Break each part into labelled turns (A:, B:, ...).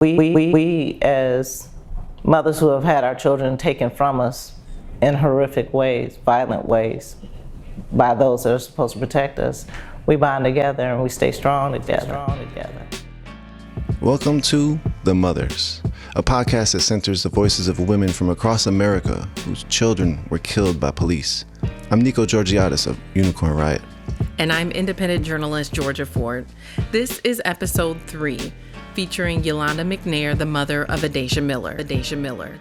A: We as mothers who have had our children taken from us in horrific ways, violent ways, by those that are supposed to protect us, we bond together and we stay strong together.
B: Welcome to The Mothers, a podcast that centers the voices of women from across America whose children were killed by police. I'm Nico Georgiadis of Unicorn Riot.
C: And I'm independent journalist Georgia Ford. This is episode 3, featuring Yolanda McNair, the mother of Adaisha Miller.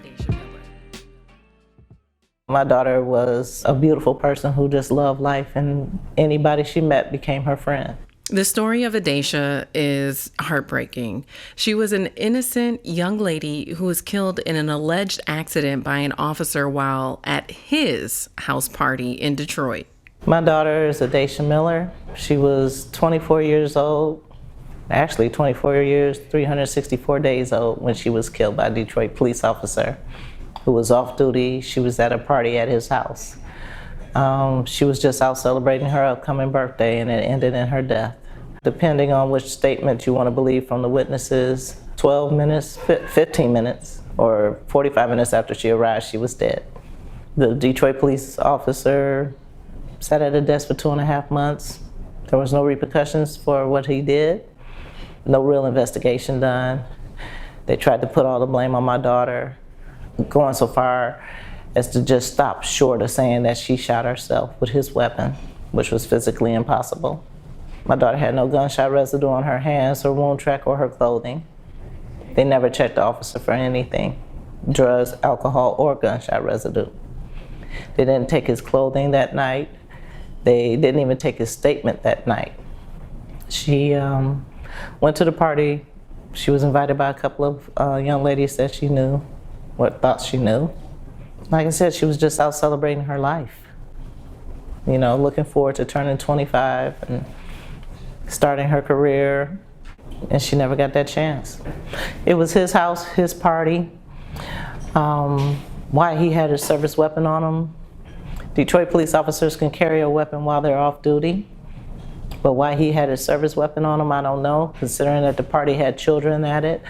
A: My daughter was a beautiful person who just loved life, and anybody she met became her friend.
C: The story of Adaisha is heartbreaking. She was an innocent young lady who was killed in an alleged accident by an officer while at his house party in Detroit.
A: My daughter is Adaisha Miller. She was 24 years old, actually 24 years, 364 days old when she was killed by a Detroit police officer who was off duty. She was at a party at his house. She was just out celebrating her upcoming birthday, and it ended in her death. Depending on which statement you want to believe from the witnesses, 12 minutes, 15 minutes, or 45 minutes after she arrived, she was dead. The Detroit police officer sat at a desk for 2.5 months. There was no repercussions for what he did, no real investigation done. They tried to put all the blame on my daughter, going so far as to just stop short of saying that she shot herself with his weapon, which was physically impossible. My daughter had no gunshot residue on her hands, her wound track, or her clothing. They never checked the officer for anything, drugs, alcohol, or gunshot residue. They didn't take his clothing that night. They didn't even take his statement that night. She went to the party. She was invited by a couple of young ladies that she knew, or thought she knew. Like I said, she was just out celebrating her life. You know, looking forward to turning 25 and starting her career, and she never got that chance. It was his house, his party. Why he had a service weapon on him. Detroit police officers can carry a weapon while they're off duty, but why he had a service weapon on him, I don't know, considering that the party had children at it,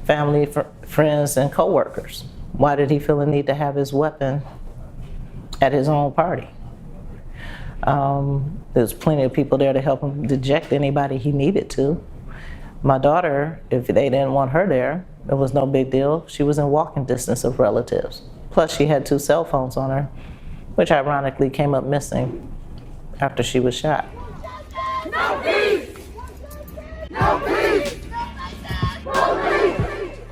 A: family, friends, and co-workers. Why did he feel the need to have his weapon at his own party? There's plenty of people there to help him deject anybody he needed to. My daughter, if they didn't want her there, it was no big deal. She was in walking distance of relatives. Plus, she had 2 cell phones on her, which ironically came up missing after she was shot.
D: No peace! No peace! No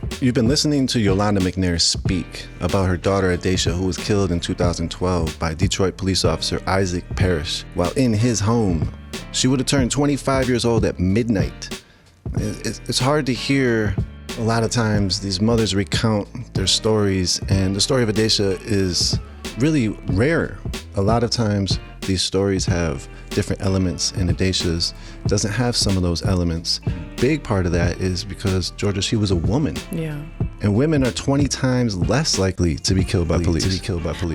D: peace!
B: You've been listening to Yolanda McNair speak about her daughter Adaisha, who was killed in 2012 by Detroit police officer Issac Parrish while in his home. She would have turned 25 years old at midnight. It's hard to hear a lot of times these mothers recount their stories, and the story of Adaisha is really rare. A lot of times these stories have different elements, and Adaisha's doesn't have some of those elements. Big part of that is because, Georgia, she was a woman.
C: Yeah.
B: And women are 20 times less likely to be killed by police.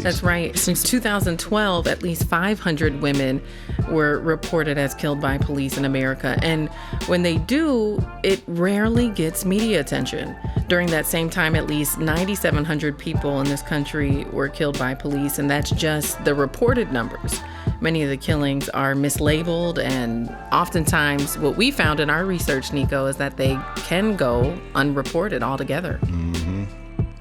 C: That's right. Since 2012, at least 500 women were reported as killed by police in America. And when they do, it rarely gets media attention. During that same time, at least 9,700 people in this country were killed by police, and that's just the reported numbers. Many of the killings are mislabeled, and oftentimes what we found in our research, Nico, is that they can go unreported altogether.
B: Mm-hmm.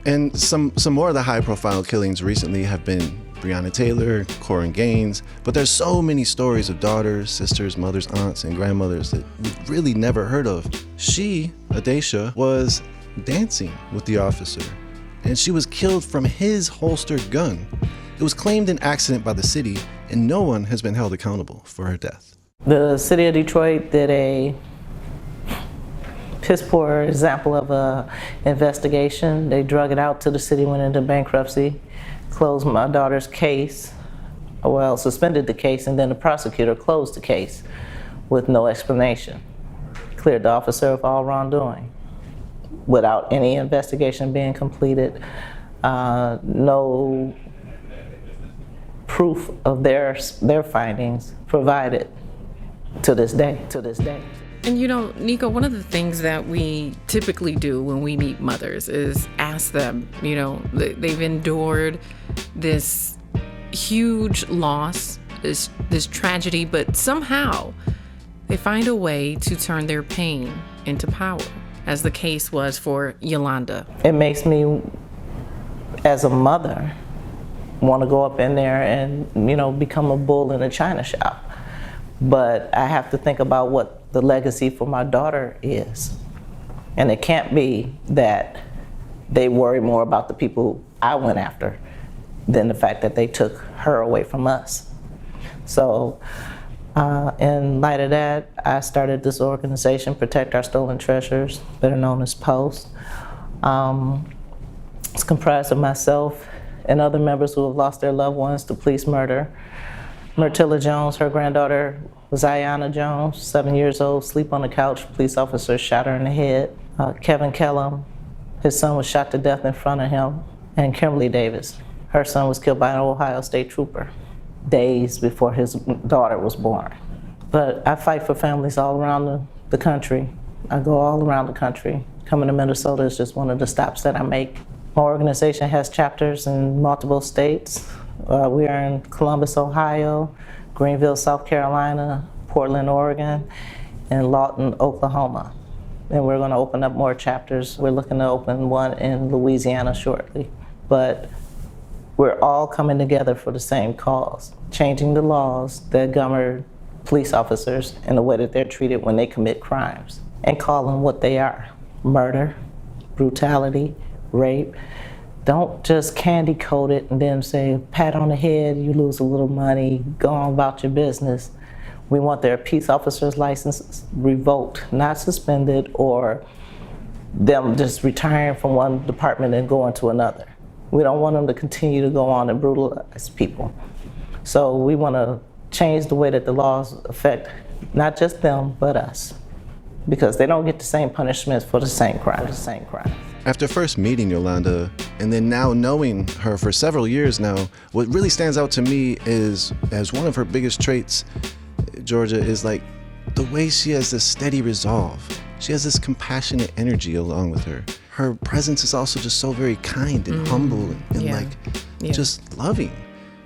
B: And some more of the high-profile killings recently have been Breonna Taylor, Corinne Gaines, but there's so many stories of daughters, sisters, mothers, aunts, and grandmothers that we've really never heard of. She, Adaisha, was dancing with the officer, and she was killed from his holstered gun. It was claimed an accident by the city, and no one has been held accountable for her death.
A: The city of Detroit did a piss poor example of a investigation. They drug it out till the city went into bankruptcy, closed my daughter's case, well, suspended the case, and then the prosecutor closed the case with no explanation. Cleared the officer of all wrongdoing without any investigation being completed, no proof of their findings provided to this day.
C: And Nico, one of the things that we typically do when we meet mothers is ask them, they've endured this huge loss, this tragedy, but somehow they find a way to turn their pain into power, as the case was for Yolanda.
A: It makes me, as a mother, want to go up in there and, become a bull in a china shop. But I have to think about what the legacy for my daughter is. And it can't be that they worry more about the people I went after than the fact that they took her away from us. So in light of that, I started this organization, Protect Our Stolen Treasures, better known as P.O.S.T. It's comprised of myself and other members who have lost their loved ones to police murder. Myrtilla Jones, her granddaughter was Ayanna Jones, 7 years old, asleep on the couch. Police officer shot her in the head. Kevin Kellum, his son was shot to death in front of him. And Kimberly Davis, her son was killed by an Ohio State trooper days before his daughter was born. But I fight for families all around the country. I go all around the country. Coming to Minnesota is just one of the stops that I make. My organization has chapters in multiple states. We are in Columbus, Ohio, Greenville, South Carolina, Portland, Oregon, and Lawton, Oklahoma. And we're going to open up more chapters. We're looking to open one in Louisiana shortly. But we're all coming together for the same cause, changing the laws that govern police officers in the way that they're treated when they commit crimes, and call them what they are: murder, brutality, rape. Don't just candy coat it and then say, pat on the head, you lose a little money, go on about your business. We want their peace officer's license revoked, not suspended, or them just retiring from one department and going to another. We don't want them to continue to go on and brutalize people. So we want to change the way that the laws affect not just them, but us, because they don't get the same punishments for the same crime.
B: After first meeting Yolanda, and then now knowing her for several years now, what really stands out to me is, as one of her biggest traits, Georgia, is like the way she has this steady resolve. She has this compassionate energy along with her. Her presence is also just so very kind and humble and just loving.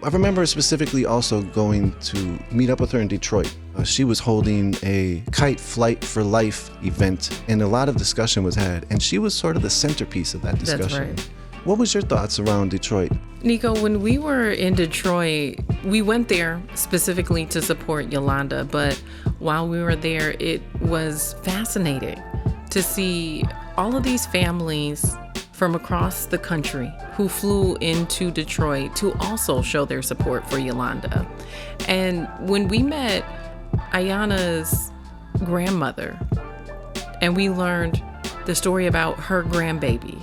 B: I remember specifically also going to meet up with her in Detroit. She was holding a Kite Flight for Life event, and a lot of discussion was had, and she was sort of the centerpiece of that discussion.
C: That's right.
B: What was your thoughts around Detroit?
C: Nico, when we were in Detroit, we went there specifically to support Yolanda, but while we were there, it was fascinating to see all of these families from across the country who flew into Detroit to also show their support for Yolanda. And when we met Ayanna's grandmother and we learned the story about her grandbaby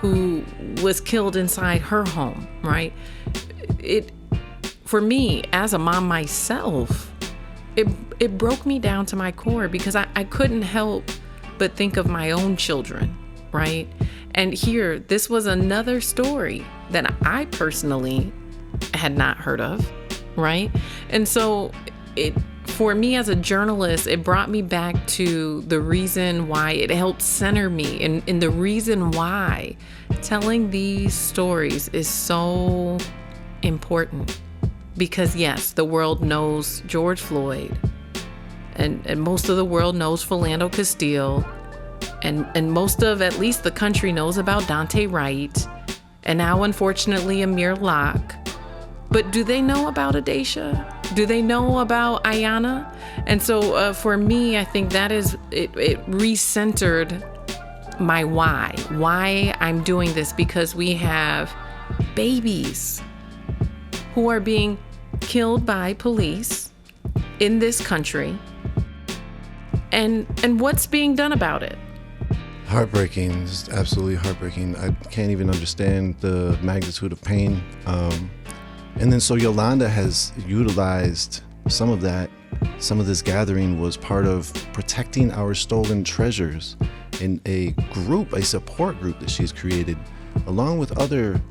C: who was killed inside her home, right? For me, as a mom myself, it broke me down to my core, because I couldn't help but think of my own children, right? And here, this was another story that I personally had not heard of, right? And so for me as a journalist, it brought me back to the reason why it helped center me, and the reason why telling these stories is so important. Because yes, the world knows George Floyd, and most of the world knows Philando Castile, and most of, at least the country, knows about Dante Wright, and now unfortunately Amir Locke. But do they know about Adaisha? Do they know about Ayanna? And so for me, I think that is, it recentered my why I'm doing this, because we have babies who are being killed by police in this country, and what's being done about it?
B: Heartbreaking, just absolutely heartbreaking. I can't even understand the magnitude of pain. And then so Yolanda has utilized some of that. Some of this gathering was part of Protecting Our Stolen Treasures, in a group, a support group that she's created, along with other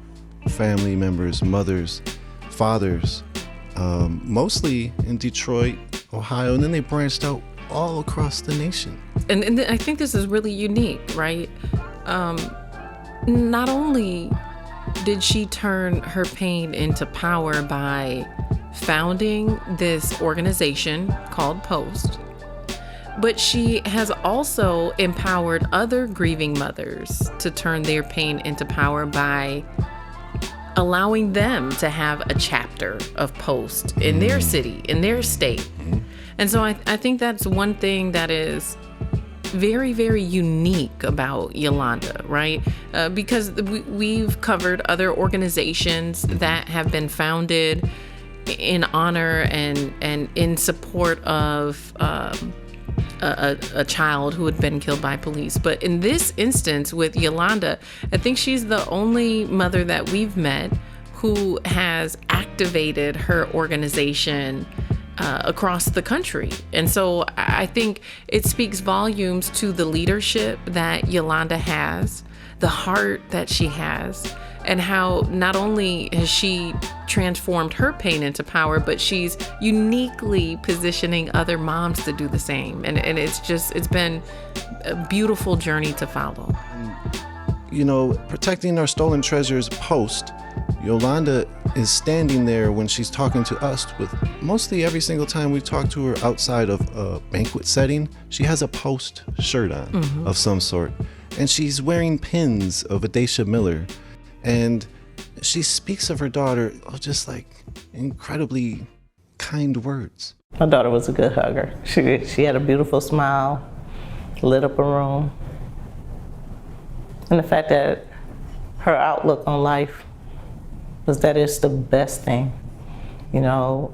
B: family members, mothers, fathers, mostly in Detroit, Ohio, and then they branched out all across the nation.
C: And I think this is really unique, right? Not only did she turn her pain into power by founding this organization called P.O.S.T, but she has also empowered other grieving mothers to turn their pain into power by allowing them to have a chapter of P.O.S.T in their city, in their state. And so I think that's one thing that is very, very unique about Yolanda, right? Because we've covered other organizations that have been founded in honor and in support of a child who had been killed by police. But in this instance with Yolanda, I think she's the only mother that we've met who has activated her organization across the country. And so I think it speaks volumes to the leadership that Yolanda has, the heart that she has, and how not only has she transformed her pain into power, but she's uniquely positioning other moms to do the same. And it's been a beautiful journey to follow.
B: You know, protecting our stolen treasures P.O.S.T, Yolanda is standing there when she's talking to us with mostly every single time we talk to her outside of a banquet setting. She has a P.O.S.T shirt on of some sort, and she's wearing pins of Adaisha Miller, and she speaks of her daughter just like incredibly kind words.
A: My daughter was a good hugger. She had a beautiful smile, lit up a room. And the fact that her outlook on life was that it's the best thing. You know,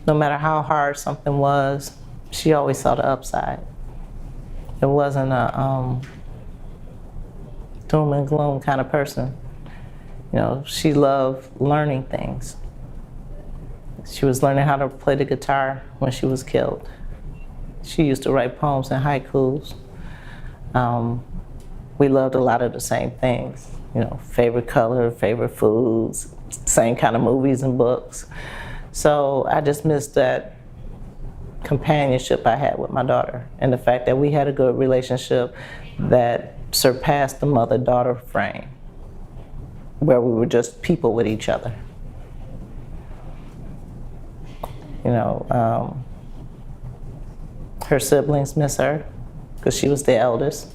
A: no matter how hard something was, she always saw the upside. It wasn't a doom and gloom kind of person. You know, she loved learning things. She was learning how to play the guitar when she was killed. She used to write poems and haikus. We loved a lot of the same things. You know, favorite color, favorite foods, same kind of movies and books. So I just missed that companionship I had with my daughter, and the fact that we had a good relationship that surpassed the mother-daughter frame, where we were just people with each other. You know, her siblings miss her because she was the eldest.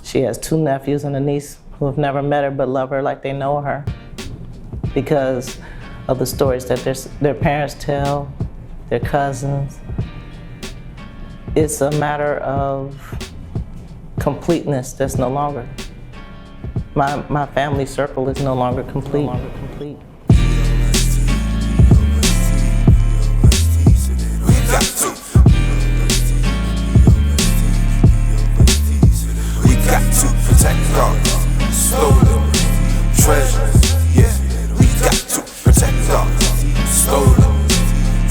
A: She has 2 nephews and a niece who have never met her but love her like they know her because of the stories that their parents tell, their cousins. It's a matter of completeness that's no longer. My family circle is no longer complete.
E: Protect our stolen treasures. Yeah, we got to protect our stolen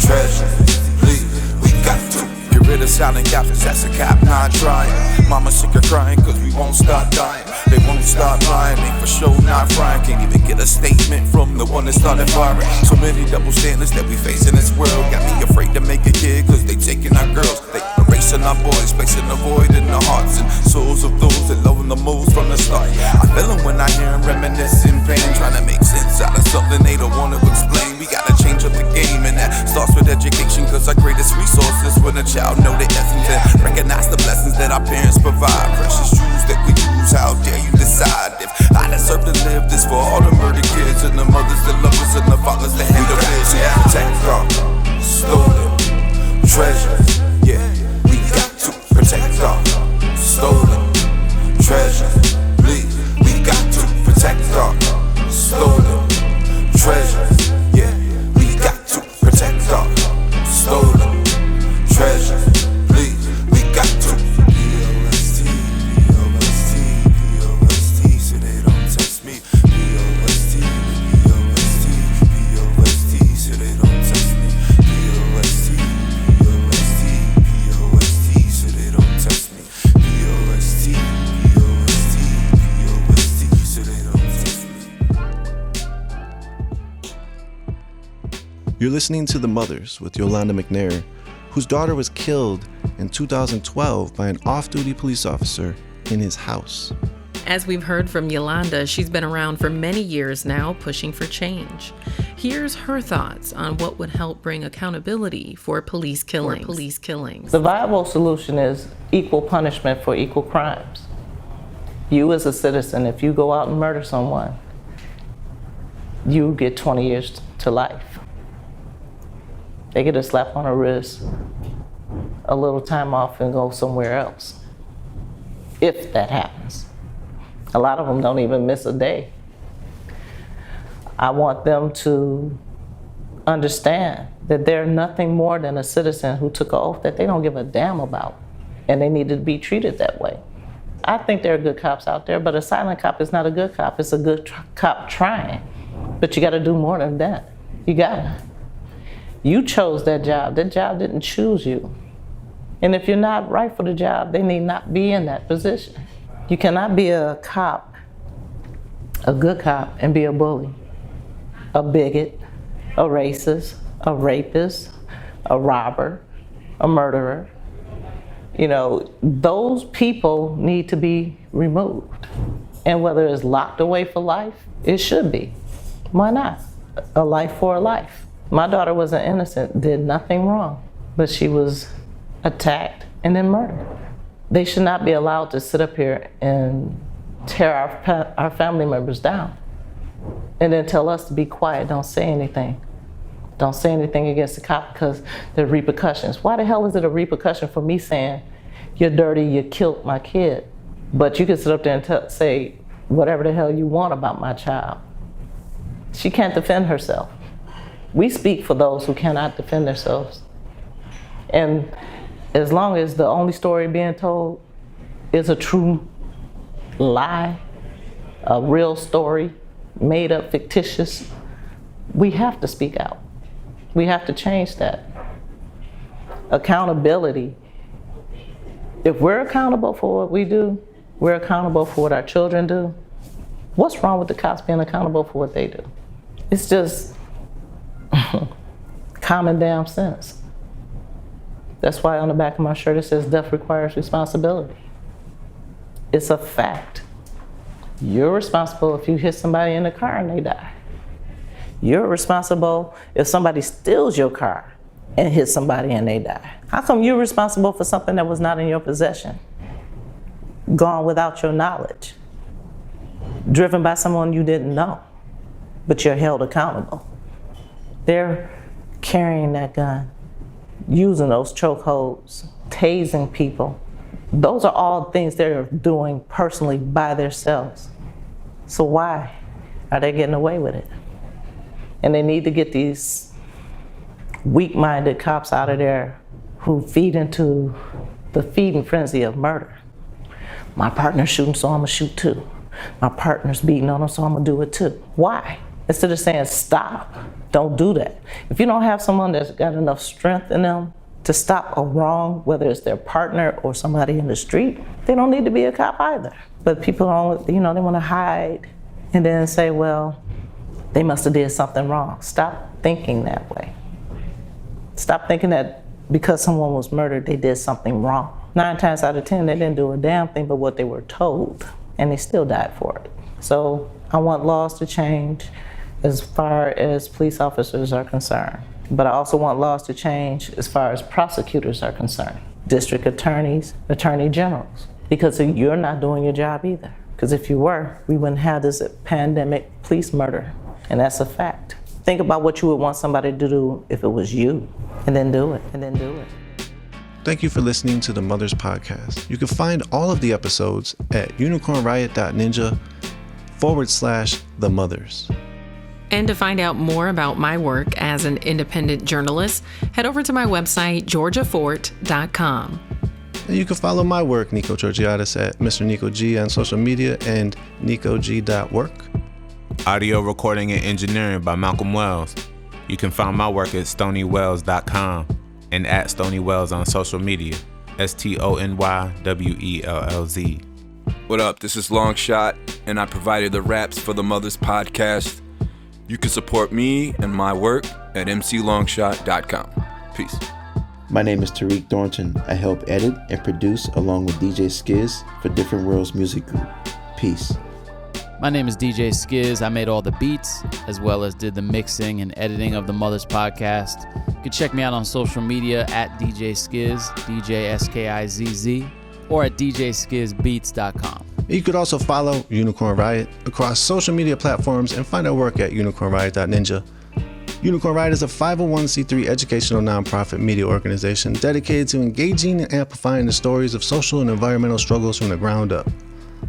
E: treasures. Please, we got to get rid of silent gaps. That's a cap not trying. Mama sick of crying cause we won't stop dying. They won't stop lying, they for sure not frying. Can't even get a statement from the one that started firing. So many double standards that we face in this world. Got me afraid to make a kid cause they taking our girls. They erasing our boys, placing a void in the hearts and souls of those that love them the most from the start. I feel them when I hear them reminiscing pain, trying to make sense out of something they don't want to explain. We gotta change up the game, and that starts with education, cause our greatest resource is when a child know the essence and recognize the blessings that our parents provide. Precious jewels that we use, how dare you decide if I deserve to live this for all the murdered kids and the mothers that love us and the fathers that hate the kids. Yeah, protect our stolen treasures. Yeah, we got to protect our stolen treasures. Please, we got to protect our stolen treasures. Yeah, we got to protect our stolen treasures. Please, we got to. P.O.S.T, P.O.S.T, P.O.S.T, so they don't test me. P.O.S.T, P.O.S.T, P.O.S.T, so they don't test me. P.O.S.T, P.O.S.T, P.O.S.T, so they don't test me. P.O.S.T, P.O.S.T, P.O.S.T, so they don't test me.
B: You're listening to The Mothers with Yolanda McNair, whose daughter was killed in 2012 by an off-duty police officer in his house.
C: As we've heard from Yolanda, she's been around for many years now, pushing for change. Here's her thoughts on what would help bring accountability for police killings.
A: The viable solution is equal punishment for equal crimes. You as a citizen, if you go out and murder someone, you get 20 years to life. They get a slap on the wrist, a little time off, and go somewhere else, if that happens. A lot of them don't even miss a day. I want them to understand that they're nothing more than a citizen who took an oath that they don't give a damn about, and they need to be treated that way. I think there are good cops out there, but a silent cop is not a good cop. It's a good cop trying, but you gotta do more than that. You gotta. You chose that job. That job didn't choose you. And if you're not right for the job, they need not be in that position. You cannot be a cop, a good cop, and be a bully, a bigot, a racist, a rapist, a robber, a murderer. You know, those people need to be removed. And whether it's locked away for life, it should be. Why not? A life for a life. My daughter wasn't innocent, did nothing wrong, but she was attacked and then murdered. They should not be allowed to sit up here and tear our family members down and then tell us to be quiet, don't say anything. Don't say anything against the cop because there are repercussions. Why the hell is it a repercussion for me saying, you're dirty, you killed my kid? But you can sit up there and say whatever the hell you want about my child. She can't defend herself. We speak for those who cannot defend themselves. And as long as the only story being told is a true lie, a real story, made up, fictitious, we have to speak out. We have to change that. Accountability. If we're accountable for what we do, we're accountable for what our children do. What's wrong with the cops being accountable for what they do? It's just common damn sense. That's why on the back of my shirt it says death requires responsibility. It's a fact. You're responsible if you hit somebody in the car and they die. You're responsible if somebody steals your car and hits somebody and they die. How come you're responsible for something that was not in your possession? Gone without your knowledge. Driven by someone you didn't know, but you're held accountable. They're carrying that gun, using those chokeholds, tasing people. Those are all things they're doing personally by themselves. So why are they getting away with it? And they need to get these weak-minded cops out of there who feed into the feeding frenzy of murder. My partner's shooting, so I'm gonna shoot too. My partner's beating on him, so I'm gonna do it too. Why? Instead of saying stop, don't do that. If you don't have someone that's got enough strength in them to stop a wrong, whether it's their partner or somebody in the street, they don't need to be a cop either. But people don't, they wanna hide and then say, well, they must have did something wrong. Stop thinking that way. Stop thinking that because someone was murdered, they did something wrong. 9 times out of 10, they didn't do a damn thing but what they were told, and they still died for it. So I want laws to change as far as police officers are concerned. But I also want laws to change as far as prosecutors are concerned. District attorneys, attorney generals, because you're not doing your job either. Because if you were, we wouldn't have this pandemic police murder, and that's a fact. Think about what you would want somebody to do if it was you, and then do it, and then do it.
B: Thank you for listening to the Mothers Podcast. You can find all of the episodes at unicornriot.ninja/The Mothers.
C: And to find out more about my work as an independent journalist, head over to my website, georgiafort.com.
B: And you can follow my work, Nico Georgiadis, at Mr. Nico G on social media and nicog.work.
F: Audio recording and engineering by Malcolm Wells. You can find my work at stonywells.com and at stonywells on social media, STONYWELLZ.
G: What up? This is Longshot, and I provided the raps for the Mothers Podcast. You can support me and my work at mclongshot.com. Peace.
H: My name is Tariq Thornton. I help edit and produce along with DJ Skiz for Different Worlds Music Group. Peace.
I: My name is DJ Skiz. I made all the beats as well as did the mixing and editing of the Mothers Podcast. You can check me out on social media at DJ Skiz, DJ SKIZZ, or at djskizbeats.com.
B: You could also follow Unicorn Riot across social media platforms and find our work at unicornriot.ninja. Unicorn Riot is a 501c3 educational nonprofit media organization dedicated to engaging and amplifying the stories of social and environmental struggles from the ground up.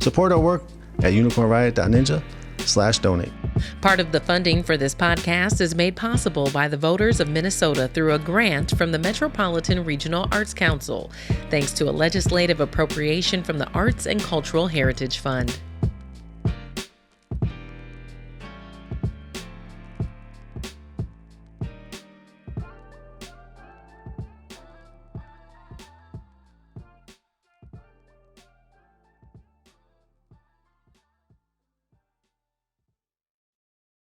B: Support our work at unicornriot.ninja/donate.
C: Part of the funding for this podcast is made possible by the voters of Minnesota through a grant from the Metropolitan Regional Arts Council, thanks to a legislative appropriation from the Arts and Cultural Heritage Fund.